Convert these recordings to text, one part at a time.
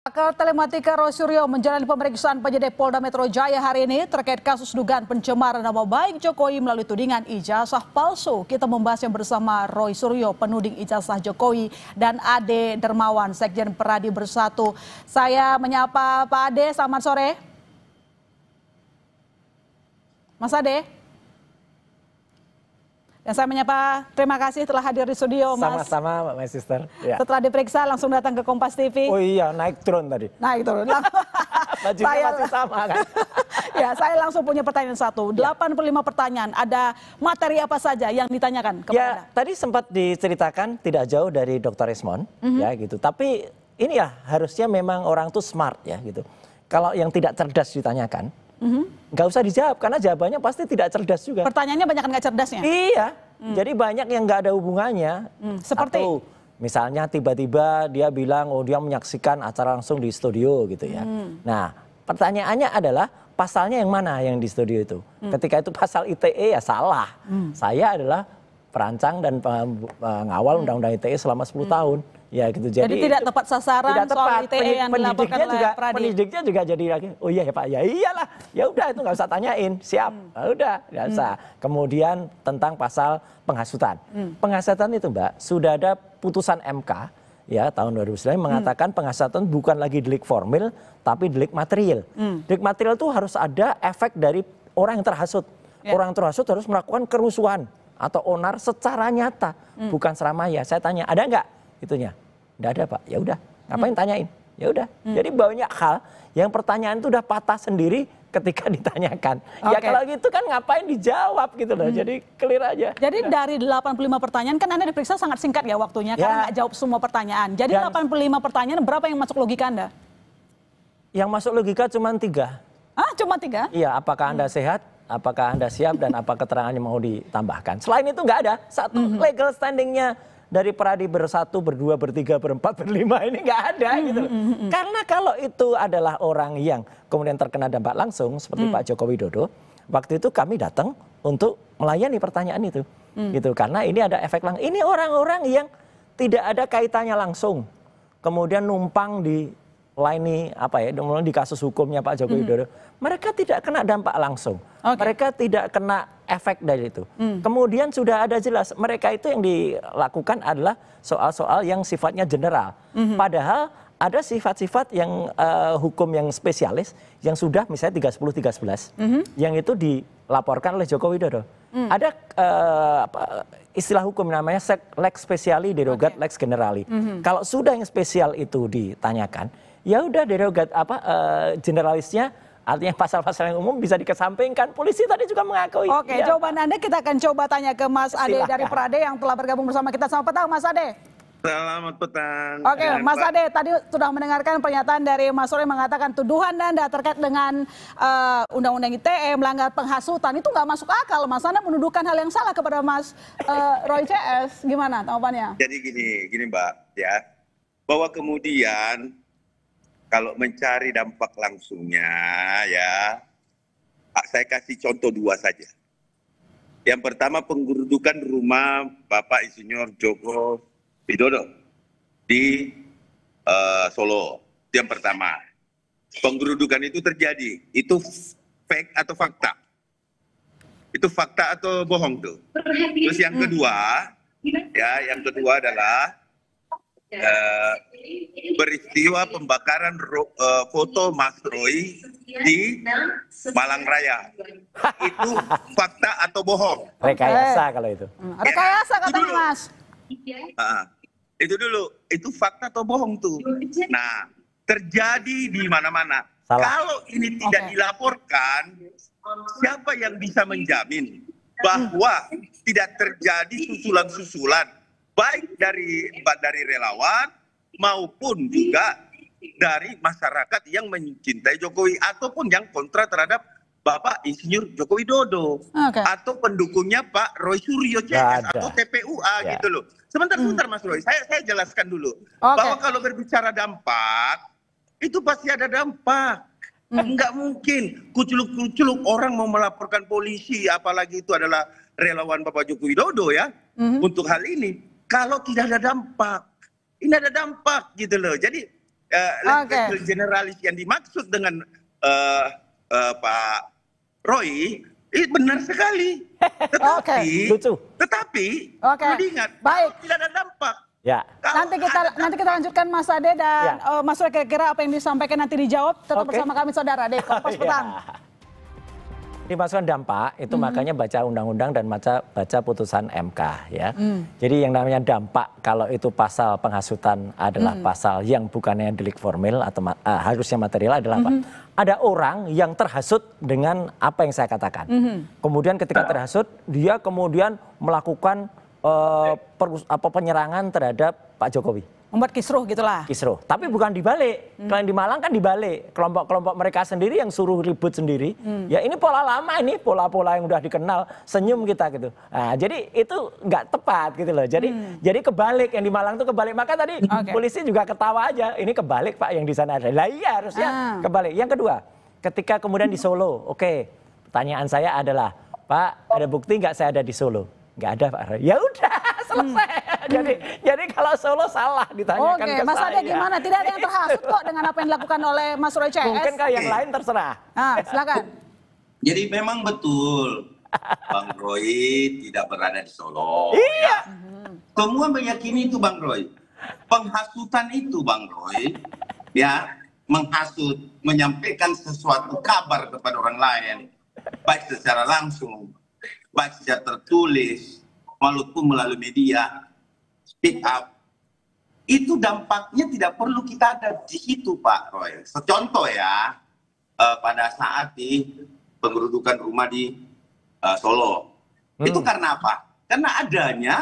Pakar Telematika Roy Suryo menjalani pemeriksaan penyidik Polda Metro Jaya hari ini terkait kasus dugaan pencemaran nama baik Jokowi melalui tudingan ijazah palsu. Kita membahasnya bersama Roy Suryo, penuding ijazah Jokowi, dan Ade Dermawan, Sekjen Peradi Bersatu. Saya menyapa Pak Ade, selamat sore. Mas Ade. Dan saya menyapa, terima kasih telah hadir di studio, Mas. Sama-sama, my sister. Ya. Setelah diperiksa langsung datang ke Kompas TV. Oh iya, naik drone tadi. Naik turun. Bajunya masih sama kan? Ya, saya langsung punya pertanyaan satu. 85 pertanyaan, ada materi apa saja yang ditanyakan kepada Anda? Ya, tadi sempat diceritakan tidak jauh dari Dr. Ismon, ya gitu. Tapi ini ya harusnya memang orang tuh smart ya gitu. Kalau yang tidak cerdas ditanyakan, nggak usah dijawab karena jawabannya pasti tidak cerdas juga. Pertanyaannya banyak nggak cerdasnya? Iya, jadi banyak yang nggak ada hubungannya. Seperti? Atau misalnya tiba-tiba dia bilang, oh dia menyaksikan acara langsung di studio gitu ya. Nah, pertanyaannya adalah pasalnya yang mana yang di studio itu? Ketika itu pasal ITE ya salah. Saya adalah perancang dan pengawal Undang-Undang ITE selama 10 tahun. Ya gitu. Jadi tidak tepat sasaran tidak soal tepat. ITE yang dilaporkan oleh Pradi. Penyidiknya juga jadi lagi, oh iya ya Pak, ya iyalah. Ya udah itu nggak usah tanyain, siap. Nah, udah, nggak usah. Kemudian tentang pasal penghasutan. Penghasutan itu Mbak, sudah ada putusan MK ya tahun 2009 mengatakan penghasutan bukan lagi delik formil tapi delik material. Delik material itu harus ada efek dari orang yang terhasut. Orang yang terhasut harus melakukan kerusuhan atau onar secara nyata, bukan seramanya. Saya tanya, ada nggak itunya? Nggak ada Pak. Ya udah, ngapain tanyain? Ya udah. Jadi banyak hal yang pertanyaan itu udah patah sendiri ketika ditanyakan. Ya kalau gitu kan ngapain dijawab gitu loh. Jadi clear aja. Jadi dari 85 pertanyaan kan Anda diperiksa sangat singkat ya waktunya karena nggak jawab semua pertanyaan. Jadi 85 pertanyaan berapa yang masuk logika Anda? Yang masuk logika cuma 3. Ah, cuma 3? Iya, apakah Anda sehat? Apakah Anda siap dan apa keterangannya mau ditambahkan? Selain itu nggak ada. Satu legal standingnya dari Peradi bersatu, berdua, bertiga, berempat, berlima ini nggak ada gitu loh. Karena kalau itu adalah orang yang kemudian terkena dampak langsung seperti Pak Joko Widodo, waktu itu kami datang untuk melayani pertanyaan itu, gitu. Karena ini ada efek langsung. Ini orang-orang yang tidak ada kaitannya langsung, kemudian numpang di layani apa ya, di kasus hukumnya Pak Joko Widodo, mereka tidak kena dampak langsung, mereka tidak kena efek dari itu. Kemudian sudah ada jelas mereka itu yang dilakukan adalah soal-soal yang sifatnya general. Padahal ada sifat-sifat yang hukum yang spesialis yang sudah misalnya 310-311 yang itu dilaporkan oleh Joko Widodo. Ada istilah hukum namanya lex speciali derogat lex generali. Kalau sudah yang spesial itu ditanyakan, ya udah derogat generalisnya. Artinya pasal-pasal yang umum bisa dikesampingkan. Polisi tadi juga mengakui. Oke, jawaban Anda kita akan coba tanya ke Mas Ade dari Perade yang telah bergabung bersama kita. Selamat petang Mas Ade. Selamat petang. Oke, Mas Ade tadi sudah mendengarkan pernyataan dari Mas Roy mengatakan tuduhan Anda terkait dengan Undang-Undang ITE melanggar penghasutan itu nggak masuk akal. Mas Anda menuduhkan hal yang salah kepada Mas Roy CS. Gimana tanggapannya? Jadi gini Mbak ya, bahwa kemudian kalau mencari dampak langsungnya ya, saya kasih contoh 2 saja. Yang pertama penggerudukan rumah Bapak Insinyur Joko Widodo di Solo. Itu yang pertama. Penggerudukan itu terjadi, itu fake atau fakta? Itu fakta atau bohong tuh? Terus yang kedua, ya yang kedua adalah peristiwa pembakaran foto Mas Roy di Malang Raya. Itu fakta atau bohong? Rekayasa kalau itu. Rekayasa katanya Mas. Itu dulu, itu fakta atau bohong tuh. Nah, terjadi di mana-mana. Kalau ini tidak dilaporkan, siapa yang bisa menjamin bahwa tidak terjadi susulan-susulan baik dari relawan maupun juga dari masyarakat yang mencintai Jokowi ataupun yang kontra terhadap Bapak Insinyur Joko Widodo atau pendukungnya Pak Roy Suryo CS atau TPUA gitu loh. Sebentar Mas Roy, saya jelaskan dulu bahwa kalau berbicara dampak itu pasti ada dampak. Enggak mungkin kuculuk-kuculuk orang mau melaporkan polisi, apalagi itu adalah relawan Bapak Joko Widodo ya untuk hal ini. Kalau tidak ada dampak, ini ada dampak gitu loh. Jadi legal generalis yang dimaksud dengan Pak Roy itu benar sekali. Tetapi perlu diingat, tidak ada dampak. Ya. Nanti kita lanjutkan Mas Ade dan Mas Roy, kira-kira apa yang disampaikan nanti dijawab. Tetap bersama kami saudara di Kompas Petang. Dimasukkan dampak itu makanya baca undang-undang dan baca putusan MK ya. Jadi yang namanya dampak kalau itu pasal penghasutan adalah pasal yang bukannya delik formil atau harusnya material adalah apa? Ada orang yang terhasut dengan apa yang saya katakan. Kemudian ketika terhasut dia kemudian melakukan penyerangan terhadap Pak Jokowi. Membuat kisruh gitulah. Kisruh. Tapi bukan dibalik. Kalau di Malang kan dibalik. Kelompok-kelompok mereka sendiri yang suruh ribut sendiri. Ya ini pola lama ini, pola-pola yang udah dikenal. Senyum kita gitu. Nah, jadi itu nggak tepat gitu loh. Jadi kebalik, yang di Malang itu kebalik. Maka tadi polisi juga ketawa aja. Ini kebalik Pak yang di sana ada. Lah iya harusnya kebalik. Yang kedua, ketika kemudian di Solo. Pertanyaan saya adalah, Pak ada bukti nggak saya ada di Solo? Nggak ada Pak Roy. Ya udah selesai. Jadi kalau Solo salah ditanyakan ke Mas saya. Ade gimana? Tidak ada yang terhasut kok dengan apa yang dilakukan oleh Mas Roy CS. Mungkin kalau yang lain terserah. Silakan. Jadi memang betul Bang Roy tidak berada di Solo. Iya. Semua meyakini itu Bang Roy. Penghasutan itu Bang Roy, ya menghasut, menyampaikan sesuatu kabar kepada orang lain, baik secara langsung, baik secara tertulis, walaupun melalui media, speak up, itu dampaknya tidak perlu kita ada di situ Pak Roy. Contoh ya, pada saat di pengerudukan rumah di Solo, itu karena apa? Karena adanya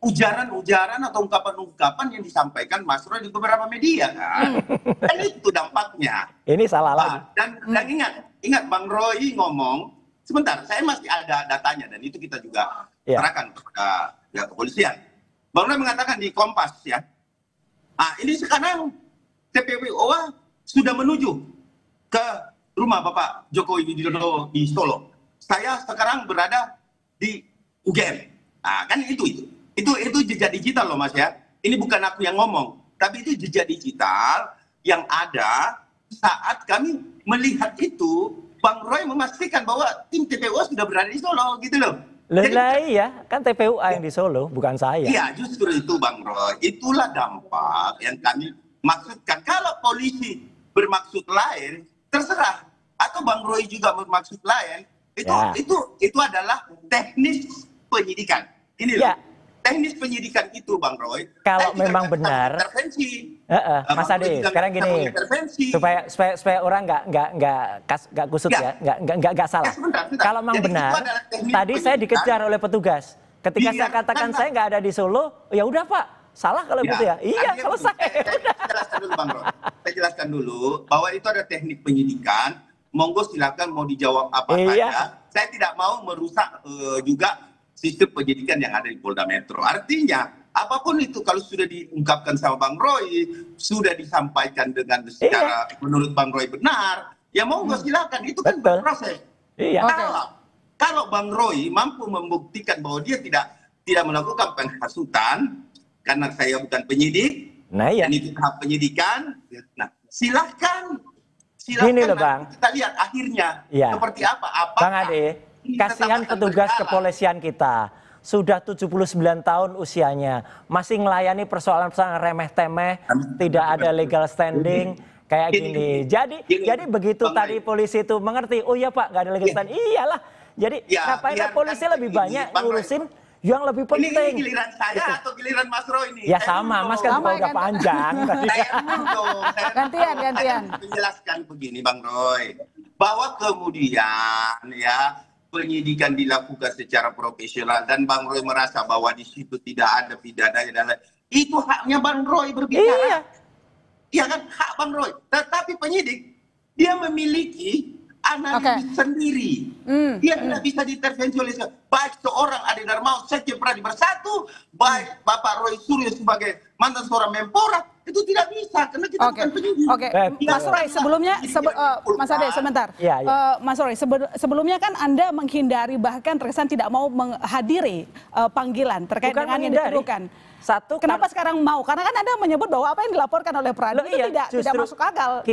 ujaran-ujaran atau ungkapan-ungkapan yang disampaikan Mas Roy di beberapa media kan. Dan itu dampaknya. Ini salah lagi. Dan ingat Bang Roy ngomong, sebentar, saya masih ada datanya dan itu kita juga serahkan kepada pihak kepolisian. Bang Roy mengatakan di Kompas ya, ini sekarang TPWO sudah menuju ke rumah Bapak Jokowi Widodo di Solo. Saya sekarang berada di UGM. Kan itu jejak digital loh Mas ya. Ini bukan aku yang ngomong, tapi itu jejak digital yang ada saat kami melihat itu. Bang Roy memastikan bahwa tim TPUA sudah berada di Solo gitu loh. Iya, kan TPUA yang di Solo, bukan saya. Iya, justru itu Bang Roy. Itulah dampak yang kami maksudkan. Kalau polisi bermaksud lain, terserah. Atau Bang Roy juga bermaksud lain, itu adalah teknis penyidikan. Ini loh. Teknis penyidikan itu Bang Roy. Kalau memang benar, Mas Ade, sekarang gini, supaya orang nggak kusut nggak salah. Kalau memang benar, tadi saya dikejar oleh petugas. Ketika saya katakan saya nggak ada di Solo, ya udah Pak, salah kalau gitu ya. Iya, selesai. Saya jelaskan dulu Bang Roy. Saya jelaskan dulu bahwa itu ada teknik penyidikan. Monggo silakan mau dijawab apa saja. Saya tidak mau merusak juga sistem penyidikan yang ada di Polda Metro. Artinya, apapun itu kalau sudah diungkapkan sama Bang Roy, sudah disampaikan dengan secara menurut Bang Roy benar, ya monggo silakan. Itu kan berproses. Kalau Bang Roy mampu membuktikan bahwa dia tidak melakukan penghasutan, karena saya bukan penyidik, dan itu tahap penyidikan, silahkan. Gini loh Bang, kita lihat akhirnya seperti apa. Bang Ade, kasihan petugas kepolisian kita. Sudah 79 tahun usianya, masih melayani persoalan-persoalan remeh-temeh, tidak ada legal standing kayak gini. Jadi begitu tadi polisi itu mengerti, oh iya Pak, nggak ada legal standing. Iyalah. Jadi ngapain polisi lebih banyak ngurusin yang lebih penting. Ini giliran saya atau giliran Mas Roy ini? Ya sama, Mas kan udah panjang. Gantian. Menjelaskan begini Bang Roy, bahwa kemudian penyidikan dilakukan secara profesional dan Bang Roy merasa bahwa di situ tidak ada pidana dan lain, itu haknya Bang Roy berbicara. Iya kan, hak Bang Roy. Tetapi penyidik dia memiliki analisis sendiri. Dia tidak bisa diintervensi oleh baik seorang Ade Darmawan Sekjen Pradi Bersatu, baik Bapak Roy Suryo sebagai mantan seorang Menpora, itu tidak bisa karena kita bukan penyidik. Oke, Mas Roy, sebelumnya, Mas Ade, sebentar. Mas Roy, sebelumnya kan Anda menghindari, bahkan terkesan tidak mau menghadiri panggilan terkait dengan yang dituduhkan. Kenapa sekarang mau? Karena kan Anda menyebut bahwa apa yang dilaporkan oleh Pradi itu tidak masuk akal.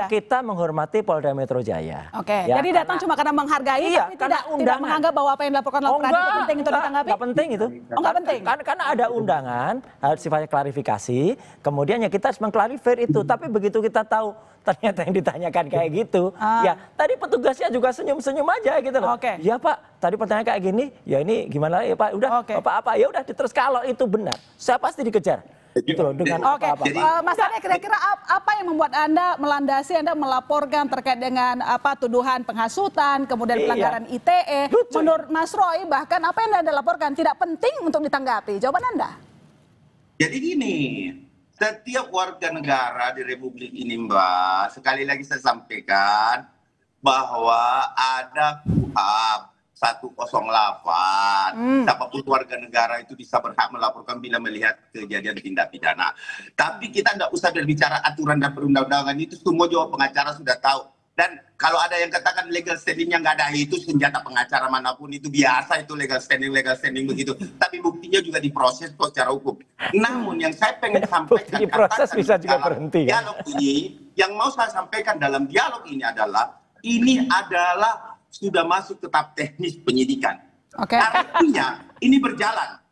Kita menghormati Polda Metro Jaya. Oke, jadi datang cuma karena menghargai, tapi tidak menganggap bahwa apa yang dilaporkan oleh Pradi itu penting untuk ditanggapi? Nggak penting itu. Nggak penting? Karena ada undangan, harus sifatnya klarifikasi, kemudian ya kita harus mengklarifikasi itu. Tapi begitu kita tahu ternyata yang ditanyakan kayak gitu, ya tadi petugasnya juga senyum-senyum aja gitu loh. Ya Pak, tadi pertanyaan kayak gini, ya ini gimana ya Pak? Udah, apa ya udah terus kalau itu benar, saya pasti dikejar. Gitu loh dengan apa-apa. Mas Ade, kira-kira apa yang membuat Anda melandasi, Anda melaporkan terkait dengan tuduhan penghasutan, kemudian pelanggaran ITE? Menurut Mas Roy, bahkan apa yang Anda laporkan tidak penting untuk ditanggapi. Jawaban Anda? Jadi gini, setiap warga negara di Republik ini, Mbak, sekali lagi saya sampaikan bahwa ada KUHP 108. Siapapun warga negara itu bisa berhak melaporkan bila melihat kejadian tindak pidana. Tapi kita tidak usah berbicara aturan dan perundang-undangan, itu semua juga pengacara sudah tahu. Dan kalau ada yang katakan legal standingnya nggak ada, itu senjata pengacara manapun itu biasa, itu legal standing begitu. Tapi buktinya juga diproses kok secara hukum. Namun yang saya pengen sampaikan, diproses bisa juga berhenti. Dialog ini, yang mau saya sampaikan dalam dialog ini adalah sudah masuk ke tahap teknis penyidikan. Artinya ini berjalan.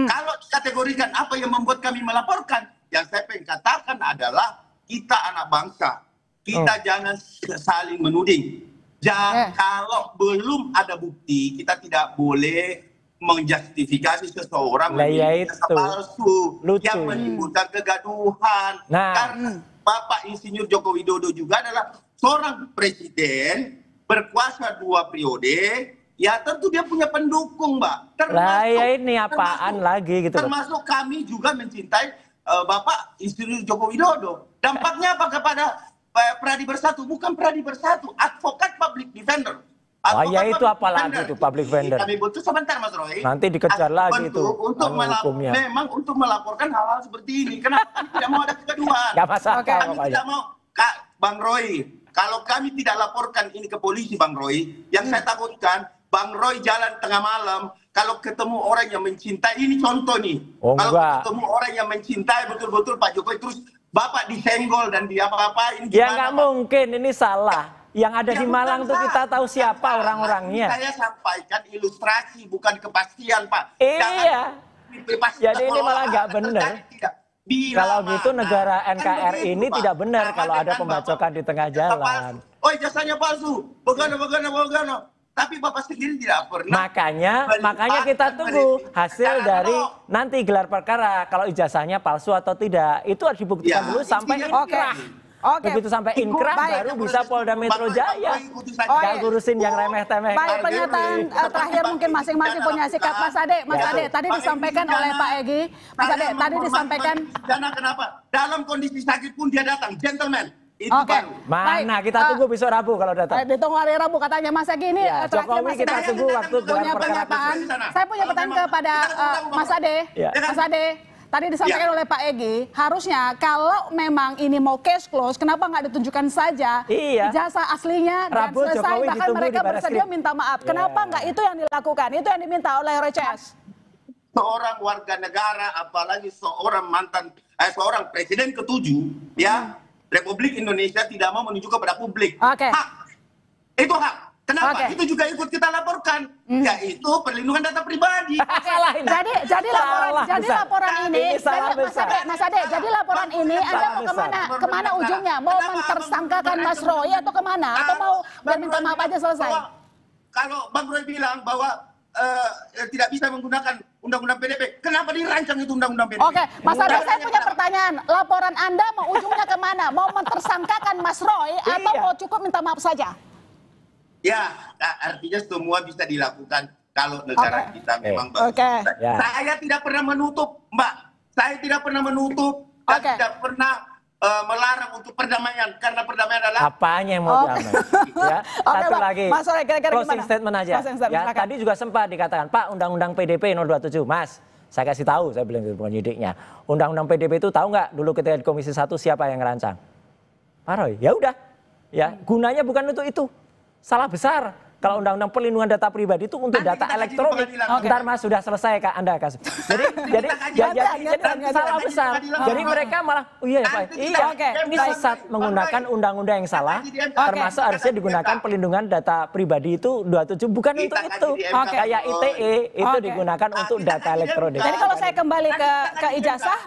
Kalau dikategorikan apa yang membuat kami melaporkan, yang saya pengen katakan adalah kita anak bangsa. Kita jangan saling menuding. Kalau belum ada bukti, kita tidak boleh menjustifikasi seseorang menjadi palsu yang menimbulkan kegaduhan. Karena Bapak Insinyur Joko Widodo juga adalah seorang presiden berkuasa 2 periode. Ya tentu dia punya pendukung, Mbak. Termasuk kami juga mencintai Bapak Insinyur Joko Widodo. Dampaknya apa kepada Pradi Bersatu? Bukan Pradi Bersatu, advokat public defender. Itu apalagi itu public defender. Kami butuh sebentar, Mas Roy. Nanti dikejar lagi itu hukumnya. Memang untuk melaporkan hal-hal seperti ini. Kenapa kami tidak mau ada kegaduhan? Gak masalah. Kami tidak mau, Bang Roy. Kalau kami tidak laporkan ini ke polisi, Bang Roy, yang saya takutkan, Bang Roy jalan tengah malam, kalau ketemu orang yang mencintai, ini contoh nih. Kalau ketemu orang yang mencintai betul-betul Pak Jokowi, terus Bapak disenggol dan apa-apain. Ya nggak mungkin, ini salah. Yang ada di Malang tuh kita tahu siapa orang-orangnya. Saya sampaikan ilustrasi, bukan kepastian, Pak. Iya. Jadi ini malah nggak benar. Kalau gitu negara NKRI ini tidak benar kalau ada pembacokan di tengah jalan. Oh, jasanya palsu. Bagaimana. Tapi Bapak sendiri tidak pernah. Makanya kita tunggu hasil dari nanti gelar perkara. Kalau ijazahnya palsu atau tidak, itu harus dibuktikan dulu sampai inkrah. Begitu sampai inkrah baru bisa Polda Metro Jaya. Gak ngurusin yang remeh-temeh. Baik, pernyataan terakhir mungkin masing-masing punya sikap. Mas Ade, tadi disampaikan oleh Pak Egy. Mas Ade, tadi disampaikan. Karena kenapa? Dalam kondisi sakit pun dia datang, gentleman. Mana kita tunggu besok Rabu kalau datang. Ditunggu hari Rabu katanya Mas Egy ini. Jokowi kita tunggu waktu punya pernyataan. Saya punya pertanyaan kepada Mas Ade. Mas Ade. Tadi disampaikan oleh Pak Egy, harusnya kalau memang ini mau case close, kenapa nggak ditunjukkan saja ijazah aslinya dan selesai, bahkan mereka bersedia minta maaf. Kenapa nggak itu yang dilakukan, itu yang diminta oleh RCS? Seorang warga negara, apalagi seorang seorang presiden ke-7, Republik Indonesia tidak mau menunjukkan kepada publik. Hak. Itu hak. Kenapa? Itu juga ikut kita laporkan, yaitu perlindungan data pribadi. Jadi laporan ini, Mas Ade, jadi laporan ini Anda mau kemana ujungnya? Mau mentersangkakan Mas Roy atau kemana? Atau mau minta maaf aja selesai? Kalau Bang Roy bilang bahwa tidak bisa menggunakan undang-undang PDP, kenapa dirancang itu undang-undang PDP? Oke, Mas Ade, saya punya pertanyaan. Laporan Anda mau ujungnya kemana? Mau mentersangkakan Mas Roy atau mau cukup minta maaf saja? Ya, artinya semua bisa dilakukan kalau negara kita memang bagus. Saya tidak pernah menutup, Mbak. Saya tidak pernah menutup dan tidak pernah melarang untuk perdamaian karena perdamaian adalah apanya yang mau damai? Ya, satu Bang. lagi. Mas Roy, kira-kira Closing gimana? statement aja. Closing statement, Ya, silakan. tadi juga sempat dikatakan, Pak, Undang-Undang PDP 027, Mas. Saya kasih tahu, saya bilang ke penyidiknya. Undang-Undang PDP itu tahu nggak dulu ketika di Komisi 1 siapa yang ngerancang? Pak Roy, ya udah. Ya, gunanya bukan untuk itu. Salah besar. Kalau undang-undang perlindungan data pribadi itu untuk Nanti data kita kaji di elektronik. pengadilan. Ntar Mas sudah selesai Kak Anda kasus. Jadi salah besar. Jadi mereka malah oh iya Pak. Iya. Oke, Ini baik. sesat menggunakan undang-undang yang salah. Termasuk harusnya digunakan perlindungan data pribadi itu 27 bukan untuk itu. Oke. Kayak ITE itu Oke. digunakan untuk data elektronik. Jadi kalau saya kembali ke ijazah,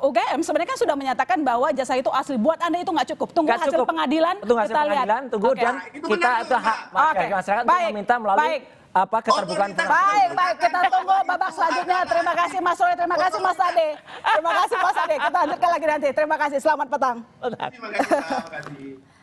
UGM sebenarnya kan sudah menyatakan bahwa ijazah itu asli. Buat Anda itu nggak cukup. Tunggu Nggak hasil cukup. pengadilan, Tunggu hasil kita lihat. pengadilan, tunggu Oke. dan kita itu hak masyarakat untuk Baik. meminta melalui Baik. keterbukaan. Baik, kita tunggu babak selanjutnya. Terima kasih Mas Roy, terima kasih Mas Ade. Terima kasih Mas Ade. Kita lanjutkan lagi nanti. Terima kasih, selamat petang. Terima kasih.